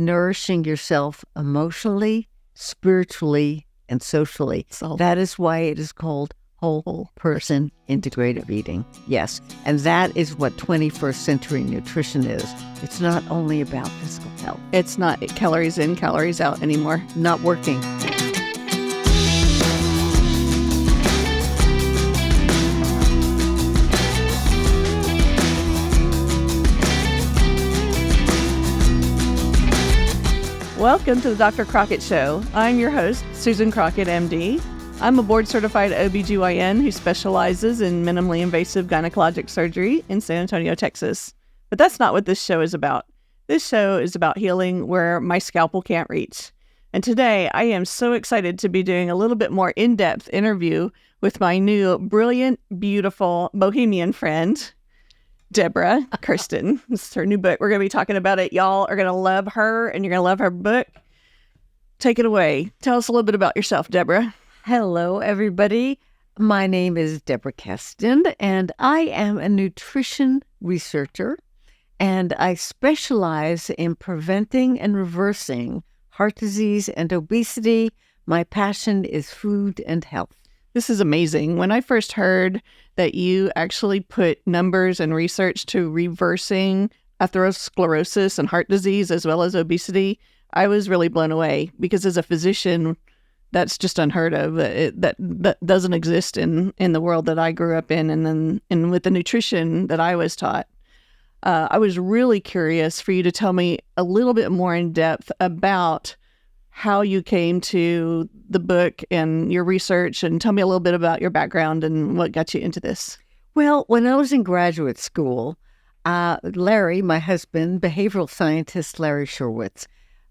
nourishing yourself emotionally, spiritually, and socially. So that is why it is called Whole Person Integrative Eating. Yes. And that is what 21st century nutrition is. It's not only about physical health. it's not calories in, calories out anymore. Not working. Welcome to the Dr. Crockett Show. I'm your host, Susan Crockett, MD. I'm a board-certified OBGYN who specializes in minimally invasive gynecologic surgery in San Antonio, Texas. But that's not what this show is about. This show is about healing where my scalpel can't reach. And today, I am so excited to be doing a little bit more in-depth interview with my new brilliant, beautiful bohemian friend, Deborah Kesten. This is her new book. We're going to be talking about it. Y'all are going to love her, and you're going to love her book. Take it away. Tell us a little bit about yourself, Deborah. Hello, everybody. My name is Deborah Kesten, and I am a nutrition researcher, and I specialize in preventing and reversing heart disease and obesity. My passion is food and health. This is amazing. When I first heard that you actually put numbers and research to reversing atherosclerosis and heart disease as well as obesity, I was really blown away because as a physician, that's just unheard of. That doesn't exist in the world that I grew up in and with the nutrition that I was taught. I was really curious for you to tell me a little bit more in depth about how you came to the book and your research, and tell me a little bit about your background and what got you into this. Well, when I was in graduate school, Larry, my husband, behavioral scientist Larry Sherwitz,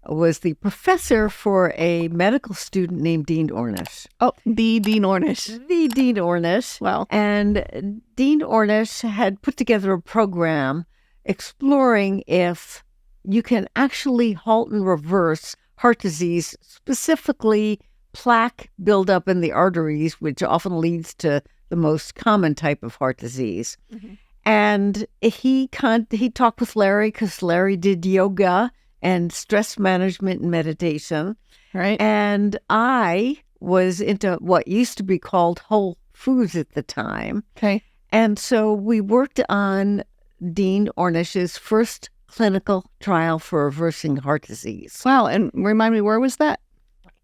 was the professor for a medical student named Dean Ornish. Oh, the Dean Ornish. The Dean Ornish. Wow. And Dean Ornish had put together a program exploring if you can actually halt and reverse heart disease, specifically plaque buildup in the arteries, which often leads to the most common type of heart disease. Mm-hmm. And he talked with Larry because Larry did yoga and stress management and meditation. Right. And I was into what used to be called Whole Foods at the time. Okay. And so we worked on Dean Ornish's first clinical trial for reversing heart disease. Wow. And remind me, where was that?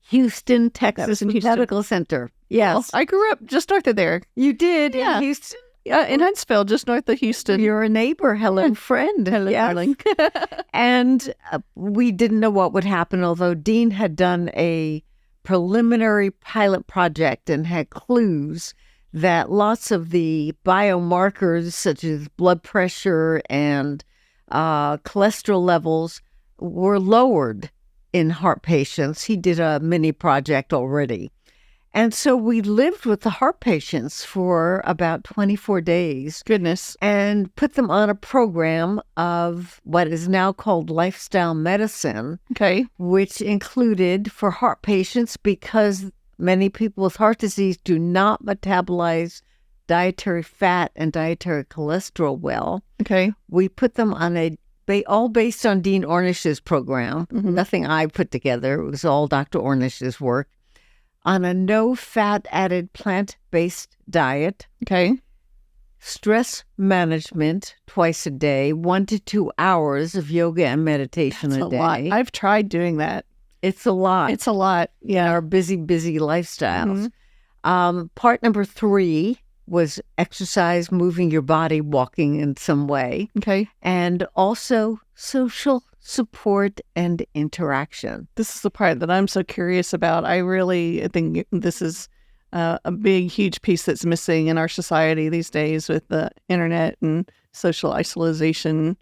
Houston, Texas That was in Houston. Medical Center. Yes. Well, I grew up just north of there. You did Yeah. in Houston? Yeah, in Huntsville, just north of Houston. You're a neighbor. Hello, friend. Hello, Yes. darling. And we didn't know what would happen, although Dean had done a preliminary pilot project and had clues that lots of the biomarkers, such as blood pressure and cholesterol levels, were lowered in heart patients. He did a mini project already. And so we lived with the heart patients for about 24 days. Goodness. And put them on a program of what is now called lifestyle medicine, Okay. which included for heart patients, because many people with heart disease do not metabolize dietary fat and dietary cholesterol well. Okay. We put them on all based on Dean Ornish's program. Mm-hmm. Nothing I put together. It was all Dr. Ornish's work. On a no-fat added plant-based diet. Okay. Stress management twice a day, 1 to 2 hours of yoga and meditation That's a day. lot. I've tried doing that. It's a lot. It's a lot. Yeah, our busy lifestyles. Mm-hmm. Part number 3 was exercise, moving your body, walking in some way. Okay. And also social support and interaction. This is the part that I'm so curious about. I think this is a big, huge piece that's missing in our society these days with the internet and social isolation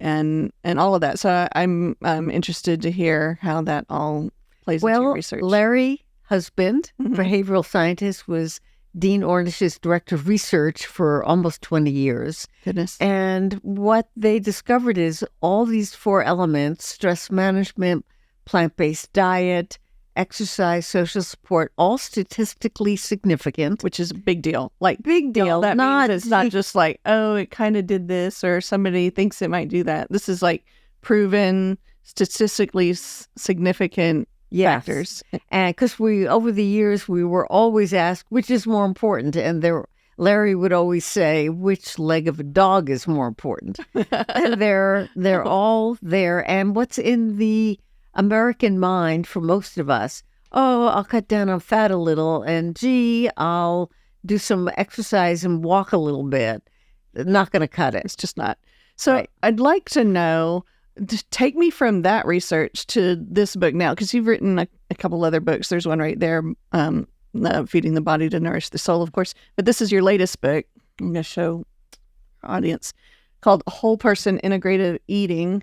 and all of that. So I'm interested to hear how that all plays into your research. Larry, husband, Mhm. behavioral scientist, was Dean Ornish's director of research for almost 20 years. Goodness. And what they discovered is all these 4 elements: stress management, plant-based diet, exercise, social support, all statistically significant. Which is a big deal. Like, Big deal. that means it's not just like, oh, it kind of did this, or somebody thinks it might do that. This is like proven, statistically significant Yes. factors. And because over the years, we were always asked, which is more important? And Larry would always say, which leg of a dog is more important? And they're all there. And what's in the American mind for most of us? Oh, I'll cut down on fat a little, and gee, I'll do some exercise and walk a little bit. Not going to cut it. It's just not. So Right. I'd like to know, take me from that research to this book now, because you've written a couple other books. There's one right there, Feeding the Body to Nourish the Soul, of course. But this is your latest book. I'm going to show our audience, called Whole Person Integrative Eating.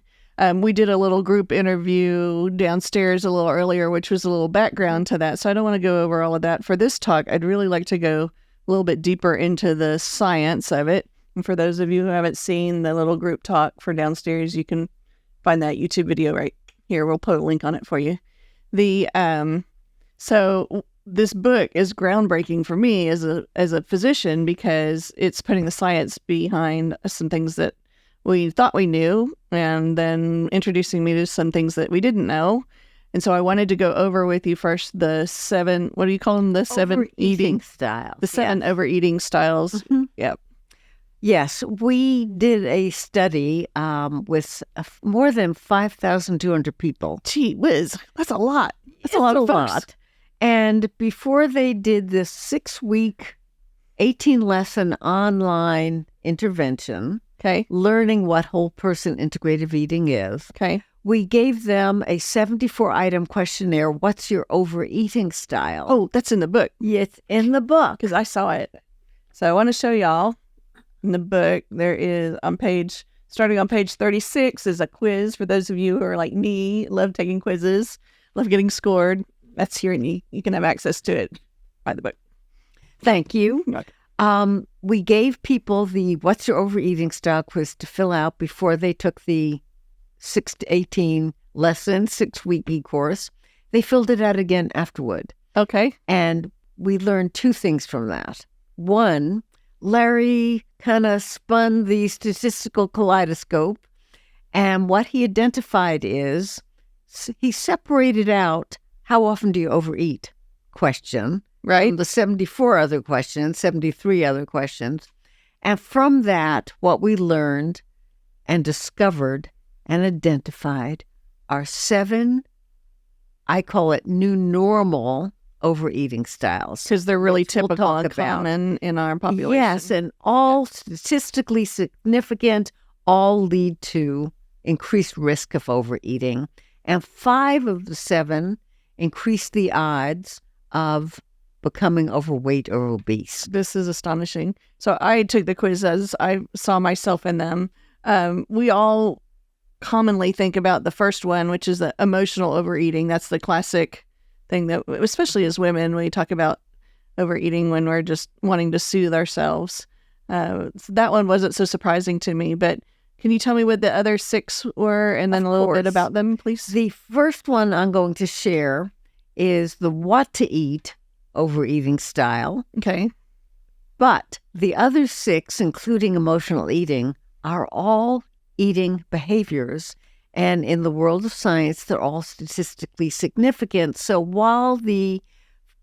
We did a little group interview downstairs a little earlier, which was a little background to that. So I don't want to go over all of that. For this talk, I'd really like to go a little bit deeper into the science of it. And for those of you who haven't seen the little group talk for downstairs, you can find that YouTube video right here. We'll put a link on it for you. So this book is groundbreaking for me as a physician, because it's putting the science behind some things that we thought we knew, and then introducing me to some things that we didn't know. And so I wanted to go over with you first the 7, what do you call them? The 7 eating styles. The 7 overeating styles. Mm-hmm. Yep. Yes, we did a study with more than 5,200 people. Gee whiz, that's a lot. That's a lot of folks. And before they did this 6-week, 18-lesson online intervention, Okay. learning what whole person integrative eating is, Okay. we gave them a 74-item questionnaire. What's your overeating style? Oh, that's in the book, It's in the book. because I saw it. So I want to show y'all in the book. There is starting on page 36 is a quiz for those of you who are like me, love taking quizzes, love getting scored. That's here, and you can have access to it by the book. Thank you. Okay. We gave people the What's Your Overeating Style quiz to fill out before they took the 6 to 18 lesson, 6-week e-course. They filled it out again afterward. Okay. And we learned 2 things from that. One, Larry kind of spun the statistical kaleidoscope, and what he identified is he separated out how often do you overeat question, Right. from the 74 other questions, 73 other questions. And from that, what we learned and discovered and identified are 7, I call it new normal overeating styles. Because they're really We'll typical talk and about. common in our population. Yes, and all statistically significant, all lead to increased risk of overeating. And 5 of the 7 increase the odds of becoming overweight or obese. This is astonishing. So I took the quizzes. I saw myself in them. We all commonly think about the first one, which is the emotional overeating. That's the classic thing that, especially as women, we talk about overeating when we're just wanting to soothe ourselves. So that one wasn't so surprising to me, but can you tell me what the other 6 were, and then Of a little bit course. about them, please? The first one I'm going to share is the what to eat overeating style. Okay. But the other 6, including emotional eating, are all eating behaviors. And in the world of science, they're all statistically significant. So while the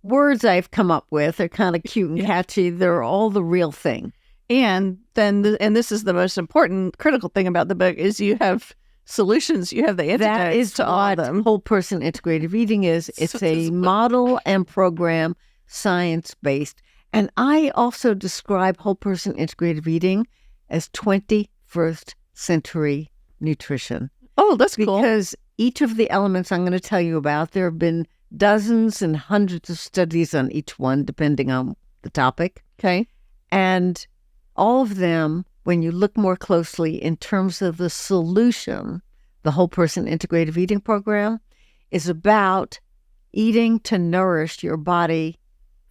words I've come up with are kind of cute and catchy, they're all the real thing. And then, and this is the most important, critical thing about the book, is you have solutions. You have the antidotes That is to all of what them. Whole Person Integrative Eating is. It's So a this book- model and program, science-based. And I also describe Whole Person Integrative Eating as 21st century nutrition. Oh, that's cool. Because each of the elements I'm going to tell you about, there have been dozens and hundreds of studies on each one, depending on the topic. Okay. And all of them, when you look more closely in terms of the solution, the Whole Person Integrative Eating program is about eating to nourish your body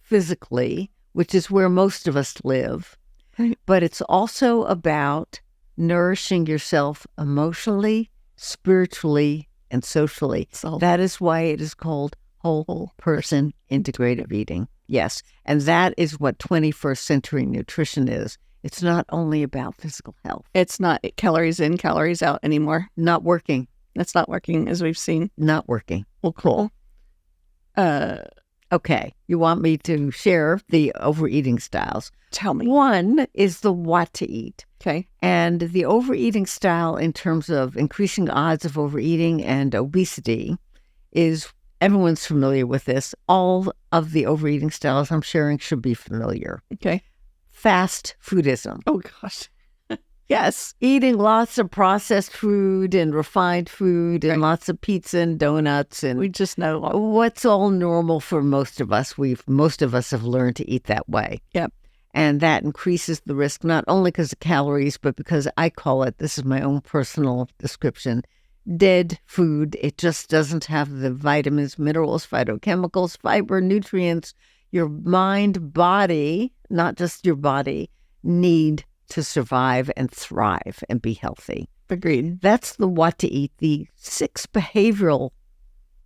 physically, which is where most of us live. Right. But it's also about nourishing yourself emotionally, spiritually, and socially. So That is why it is called Whole Person Integrative Eating. Yes. And that is what 21st century nutrition is. It's not only about physical health. it's not calories in, calories out anymore. Not working. That's not working, as we've seen. Not working. Well, cool. Okay. You want me to share the overeating styles? Tell me. One is the what to eat. Okay. And the overeating style, in terms of increasing odds of overeating and obesity, is everyone's familiar with this. All of the overeating styles I'm sharing should be familiar. Okay. Fast foodism. Oh, gosh. Yes. Eating lots of processed food and refined food and lots of pizza and donuts. And We just know. what's all normal for most of us. Most of us have learned to eat that way. Yep. And that increases the risk, not only because of calories, but because I call it, this is my own personal description, dead food. It just doesn't have the vitamins, minerals, phytochemicals, fiber, nutrients your mind, body, not just your body, need to survive and thrive and be healthy. Agreed. That's the what to eat, the 6 behavioral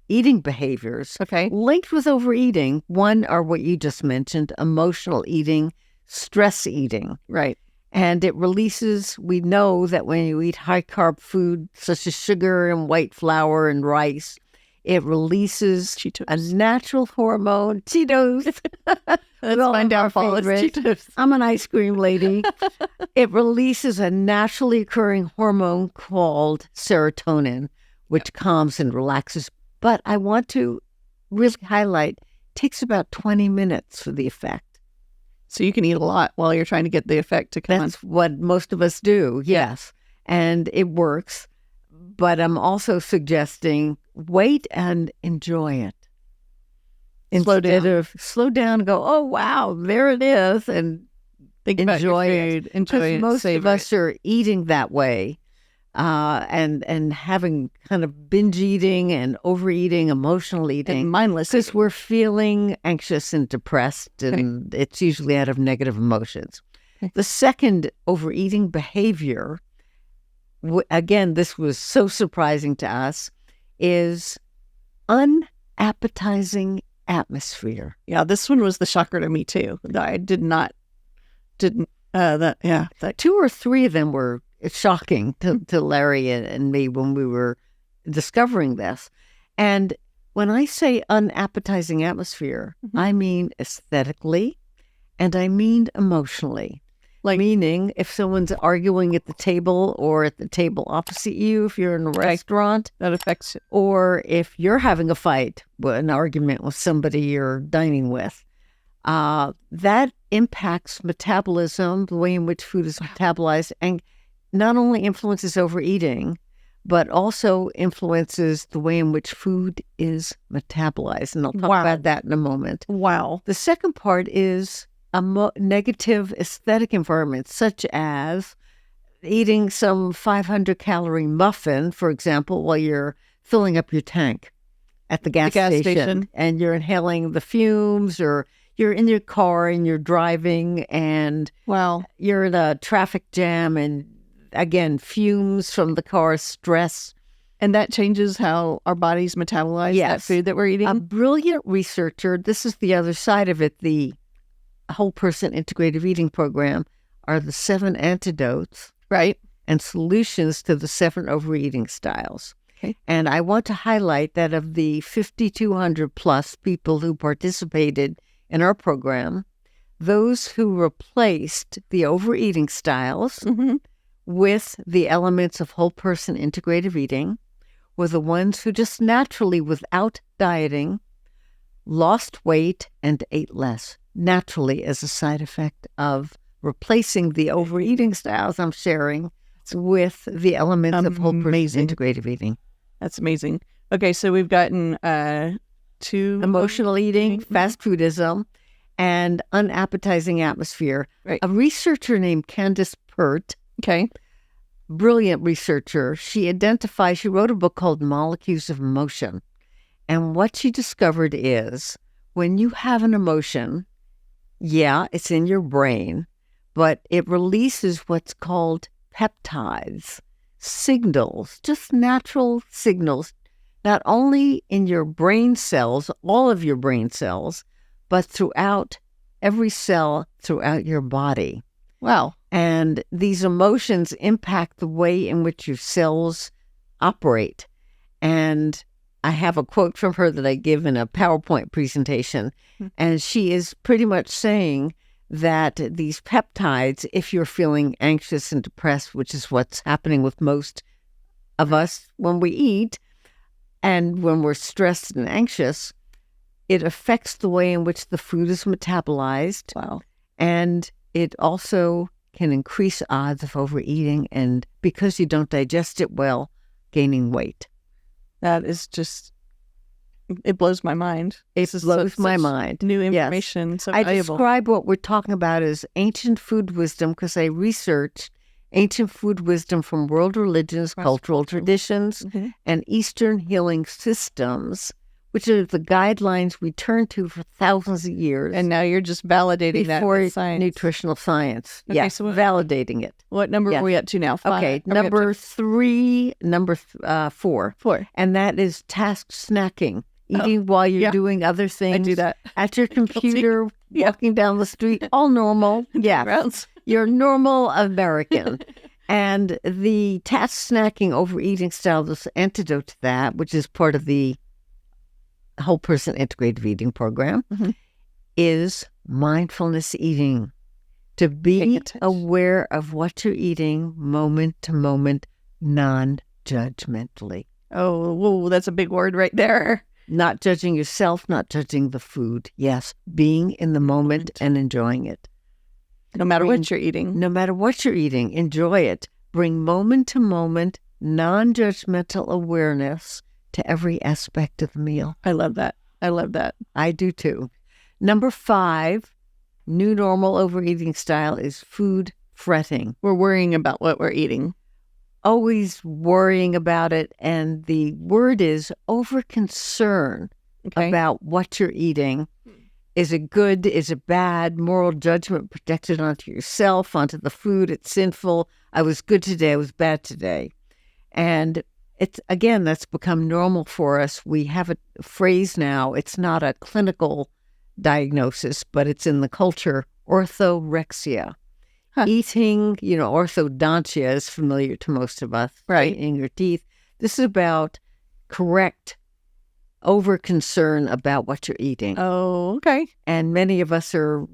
eating behaviors linked with overeating. One are what you just mentioned, emotional eating, stress eating. Right. And it releases, we know that when you eat high-carb food, such as sugar and white flour and rice, it releases Cheetos. a natural hormone, Cheetos. That's my downfall. It's Cheetos. I'm an ice cream lady. It releases a naturally occurring hormone called serotonin, which calms and relaxes. But I want to really highlight, it takes about 20 minutes for the effect. So you can eat a lot while you're trying to get the effect to come on. That's what most of us do, yes. And it works. But I'm also suggesting wait and enjoy it. Slow down. Instead of slow down and go, oh, wow, there it is, and Think about your enjoy food. it. Enjoy Because it. most of savor us are eating that way and having kind of binge eating and overeating, emotional it. eating. And mindless. Because we're feeling anxious and depressed, and it's usually out of negative emotions. Okay. The second overeating behavior, again, this was so surprising to us, is unappetizing atmosphere. Yeah, this one was the shocker to me too. I didn't. That 2 or 3 of them were shocking to Larry and me when we were discovering this. And when I say unappetizing atmosphere, I mean aesthetically and I mean emotionally. Like, meaning if someone's arguing at the table or at the table opposite you, if you're in a restaurant, that affects it. or if you're having a fight, an argument with somebody you're dining with, that impacts metabolism, the way in which food is metabolized, and not only influences overeating, but also influences the way in which food is metabolized. And I'll talk about that in a moment. Wow. The second part is a negative aesthetic environment, such as eating some 500-calorie muffin, for example, while you're filling up your tank at the gas station, and you're inhaling the fumes, or you're in your car and you're driving and you're in a traffic jam, and again, fumes from the car, stress. And that changes how our bodies metabolize that food that we're eating? A brilliant researcher, this is the other side of it, the Whole Person Integrative Eating program, are the 7 antidotes, and solutions to the 7 overeating styles. And I want to highlight that of the 5,200 plus people who participated in our program, those who replaced the overeating styles with the elements of Whole Person Integrative Eating were the ones who just naturally, without dieting, lost weight and ate less, naturally as a side effect of replacing the overeating styles I'm sharing with the elements of Whole Person Integrative Eating. That's amazing. Okay, so we've gotten 2... Emotional eating, fast foodism, and unappetizing atmosphere. A researcher named Candace Pert, brilliant researcher, she wrote a book called Molecules of Emotion. And what she discovered is when you have an emotion, it's in your brain, but it releases what's called peptides, signals, just natural signals, not only in your brain cells, all of your brain cells, but throughout every cell throughout your body. Wow. And these emotions impact the way in which your cells operate. And I have a quote from her that I give in a PowerPoint presentation. And she is pretty much saying that these peptides, if you're feeling anxious and depressed, which is what's happening with most of us when we eat, and when we're stressed and anxious, it affects the way in which the food is metabolized. Wow. And it also can increase odds of overeating, and because you don't digest it well, gaining weight. That is just, it blows my mind. It blows my mind. New information, so I valuable. describe what we're talking about as ancient food wisdom because I researched ancient food wisdom from world religions, cultural traditions, and Eastern healing systems, which are the guidelines we turn to for thousands of years. And now you're just validating that before with science. Nutritional science. Okay, Yes, so validating it. What number are we up to now? 5? Okay, Number number 4. 4. And that is task snacking. Eating while you're doing other things. I do that. At your computer, walking down the street, all normal. Yeah. Rounds. You're normal American. And the task snacking overeating style, this antidote to that, which is part of the Whole Person Integrative Eating program, is mindfulness eating. To be aware of what you're eating moment to moment, non-judgmentally. Oh, whoa, that's a big word right there. Not judging yourself, not judging the food. Yes, being in the moment and enjoying it. No matter what you're eating. No matter what you're eating, enjoy it. Bring moment to moment, non-judgmental awareness to every aspect of the meal. I love that. I love that. I do too. Number 5, new normal overeating style is food fretting. We're worrying about what we're eating. Always worrying about it. And the word is over concern about what you're eating. Is it good? Is it bad? Moral judgment projected onto yourself, onto the food. It's sinful. I was good today. I was bad today. And it's, again, that's become normal for us. We have a phrase now. It's not a clinical diagnosis, but it's in the culture, orthorexia. Eating, orthodontia is familiar to most of us. Right. Eating your teeth. This is about correct over concern about what you're eating. Oh, okay. And many of us are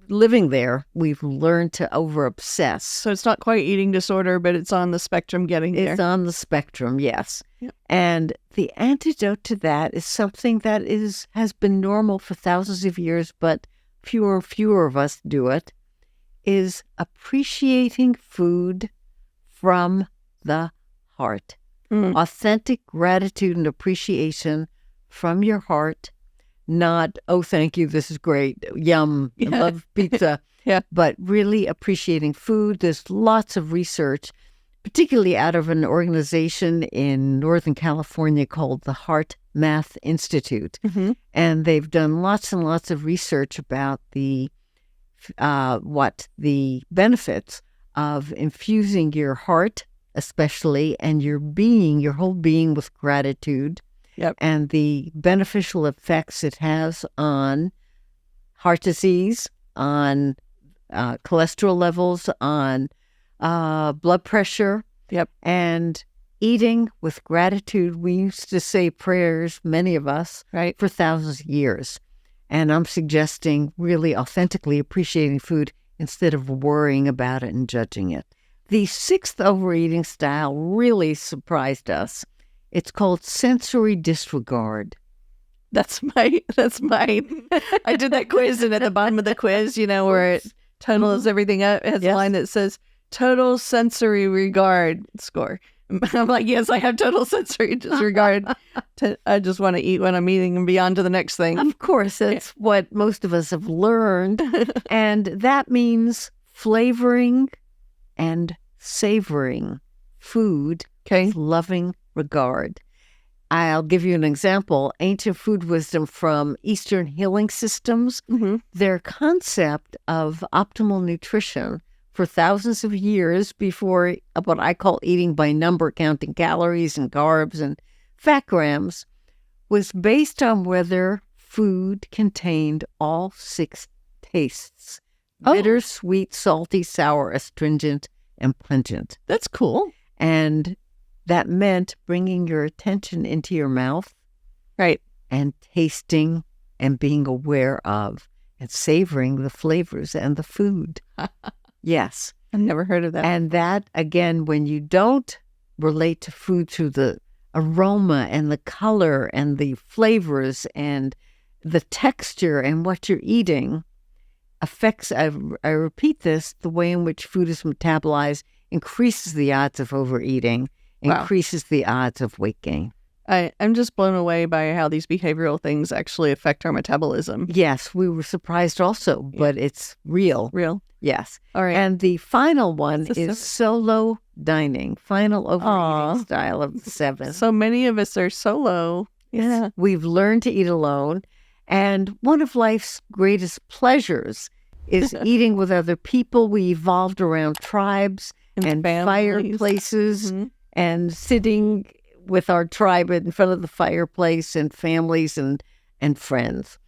living there. We've learned to over obsess. So it's not quite eating disorder, but it's on the spectrum getting there. It's on the spectrum, yes. Yep. And the antidote to that is something that has been normal for thousands of years, but fewer and fewer of us do it, is appreciating food from the heart. Authentic gratitude and appreciation from your heart, not, oh, thank you, this is great, yum, I love pizza, but really appreciating food. There's lots of research, particularly out of an organization in Northern California called the Heart Math Institute. And they've done lots and lots of research about the benefits of infusing your heart, especially, and your whole being with gratitude, and the beneficial effects it has on heart disease, on cholesterol levels, on blood pressure, and eating with gratitude. We used to say prayers, many of us, for thousands of years. And I'm suggesting really authentically appreciating food instead of worrying about it and judging it. The 6th overeating style really surprised us. It's called sensory disregard. That's mine. I did that quiz, and at the bottom of the quiz, where it totals everything up, it has a line that says total sensory regard score. I'm like, yes, I have total sensory disregard. I just want to eat when I'm eating and be on to the next thing. Of course, that's what most of us have learned. And that means flavoring and savoring food with loving regard. I'll give you an example. Ancient food wisdom from Eastern healing systems, their concept of optimal nutrition for thousands of years before what I call eating by number, counting calories and carbs and fat grams, was based on whether food contained all 6 tastes: bitter, sweet, salty, sour, astringent, and pungent. That's cool. And that meant bringing your attention into your mouth Right. and tasting and being aware of and savoring the flavors and the food. Yes. I've never heard of that. And that, again, when you don't relate to food through the aroma and the color and the flavors and the texture and what you're eating, affects, I repeat this, the way in which food is metabolized increases the odds of overeating, Wow. increases the odds of weight gain. I'm just blown away by how these behavioral things actually affect our metabolism. Yes, we were surprised also, but it's real. Real. Yes. All right. And the final one So- is solo dining, final overeating Aw. style of the 7. So many of us are solo. Yeah. We've learned to eat alone. And one of life's greatest pleasures is eating with other people. We evolved around tribes and families. fireplaces Mhm. and sitting with our tribe in front of the fireplace and families and friends.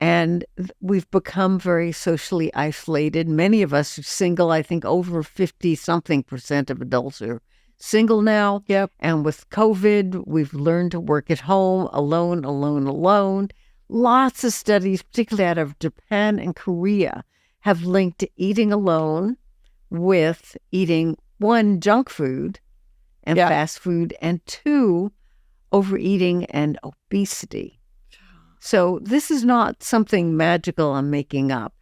And we've become very socially isolated. Many of us are single. I think over 50-something% of adults are single now. Yep. And with COVID, we've learned to work at home, alone. Lots of studies, particularly out of Japan and Korea, have linked eating alone with eating, 1, junk food and Yeah. fast food, and 2, overeating and obesity. So this is not something magical I'm making up.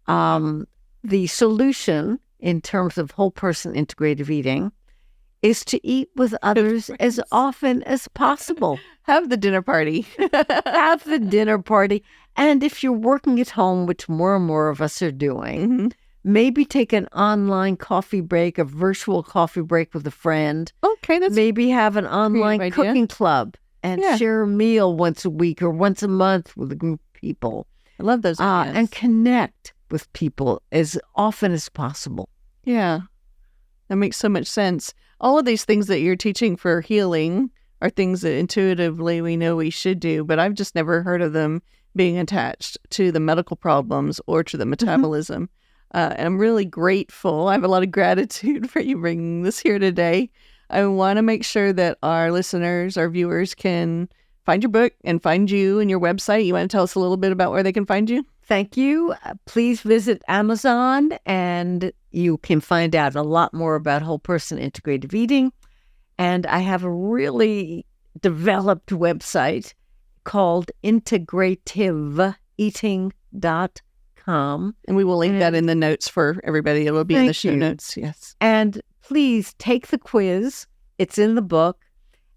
The solution in terms of whole person integrative eating is to eat with others as often as possible. Have the dinner party. Have the dinner party. And if you're working at home, which more and more of us are doing, Mhm. maybe take an online coffee break, a virtual coffee break with a friend. Okay, that's Maybe have an online idea. cooking club and Yeah. share a meal once a week or once a month with a group of people. I love those ideas. And connect with people as often as possible. Yeah, that makes so much sense. All of these things that you're teaching for healing are things that intuitively we know we should do, but I've just never heard of them being attached to the medical problems or to the metabolism. And I'm really grateful. I have a lot of gratitude for you bringing this here today. I want to make sure that our listeners, our viewers can find your book and find you and your website. You want to tell us a little bit about where they can find you? Thank you. Please visit Amazon and you can find out a lot more about whole person integrative eating. And I have a really developed website called integrativeeating.com. And we will link that in the notes for everybody. It will be in the Thank show you. notes. Yes. And please take the quiz. It's in the book.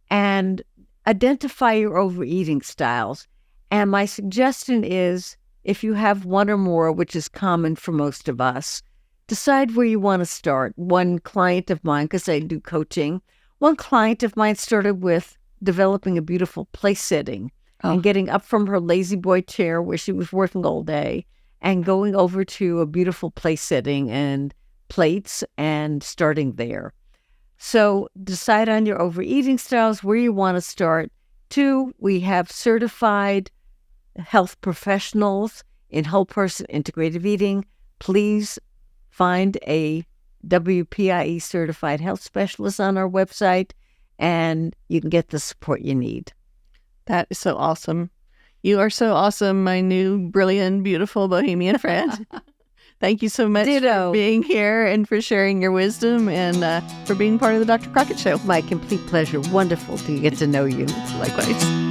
And identify your overeating styles. And my suggestion is, if you have one or more, which is common for most of us, decide where you want to start. One client of mine, because I do coaching, one client of mine started with developing a beautiful place setting and getting up from her lazy boy chair where she was working all day and going over to a beautiful place setting and plates and starting there. So decide on your overeating styles, where you want to start. 2, we have certified health professionals in whole person integrative eating. Please find a WPIE certified health specialist on our website and you can get the support you need. That is so awesome. You are so awesome, my new, brilliant, beautiful bohemian friend. Thank you so much Ditto. for being here and for sharing your wisdom and for being part of the Dr. Crockett Show. My complete pleasure. Wonderful to get to know you. Likewise.